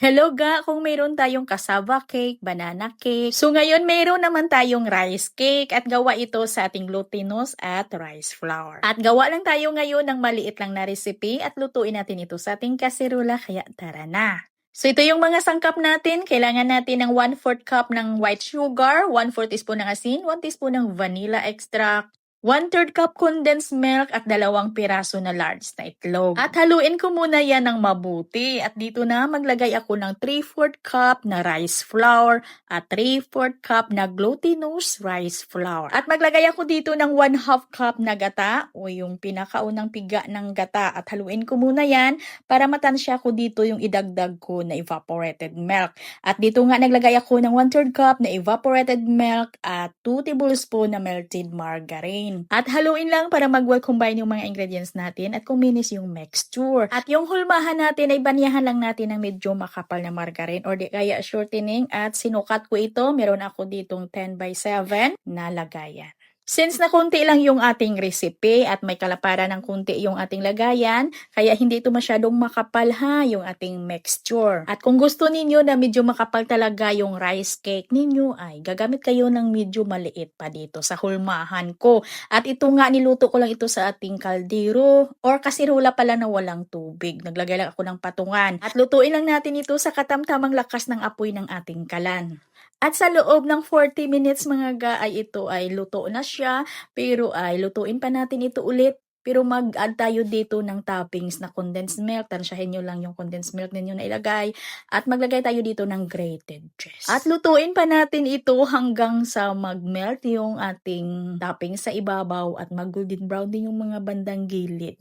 Hello ga, kung mayroon tayong cassava cake, banana cake. So ngayon mayroon naman tayong rice cake at gawa ito sa ating glutinous at rice flour. At gawa lang tayo ngayon ng maliit lang na recipe at lutuin natin ito sa ating kaserola kaya tara na. So ito yung mga sangkap natin. Kailangan natin ng 1/4 cup ng white sugar, 1/4 teaspoon ng asin, 1 teaspoon ng vanilla extract, 1/3 cup condensed milk at 2 piraso na large na itlog. At haluin ko muna yan ng mabuti. At dito na maglagay ako ng 3/4 cup na rice flour at 3/4 cup na glutinous rice flour. At maglagay ako dito ng 1/2 cup na gata o yung pinakaunang piga ng gata. At haluin ko muna yan para matansya ko dito yung idagdag ko na evaporated milk. At dito nga naglagay ako ng 1/3 cup na evaporated milk at 2 tablespoon na melted margarine. At haluin lang para mag-well combine yung mga ingredients natin at kuminis yung mixture. At yung hulmahan natin ay banyahan lang natin ng medyo makapal na margarine or di kaya shortening at sinukat ko ito. Meron ako ditong 10/7 na lagayan. Since na konti lang yung ating recipe at may kalaparan ng konti yung ating lagayan, kaya hindi ito masyadong makapal ha yung ating mixture. At kung gusto ninyo na medyo makapal talaga yung rice cake ninyo, ay gagamit kayo ng medyo maliit pa dito sa hulmahan ko. At ito nga, niluto ko lang ito sa ating kaldero or kasirola pala na walang tubig. Naglagay lang ako ng patungan. At lutuin lang natin ito sa katamtamang lakas ng apoy ng ating kalan. At sa loob ng 40 minutes mga ga ay ito ay luto na siya, pero ay lutuin pa natin ito ulit. Pero mag-add tayo dito ng toppings na condensed milk. Tansyahin nyo lang yung condensed milk ninyo na ilagay. At maglagay tayo dito ng grated cheese. At lutuin pa natin ito hanggang sa mag-melt yung ating toppings sa ibabaw at mag-golden brown din yung mga bandang gilid.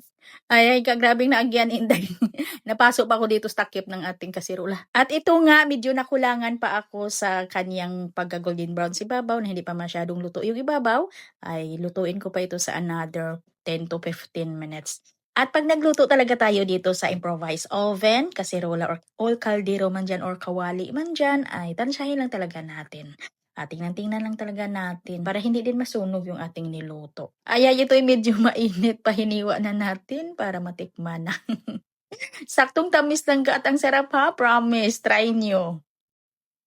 Ay, grabing naagyan, Inday. Napasok pa ako dito sa takip ng ating kasirola. At ito nga, medyo nakulangan pa ako sa kanyang pagka-golden brown sa ibabaw na hindi pa masyadong luto yung ibabaw. Ay, lutuin ko pa ito sa another 10 to 15 minutes. At pag nagluto talaga tayo dito sa improvised oven, kasirola or kaldero man dyan or kawali man dyan, ay tansyahin lang talaga natin. At tingnan-tingnan lang talaga natin para hindi din masunog yung ating niluto. Ay, ito'y medyo mainit, pahiniwa na natin para matikman na. Saktong tamis lang ka at ang sarap ha, promise, try nyo.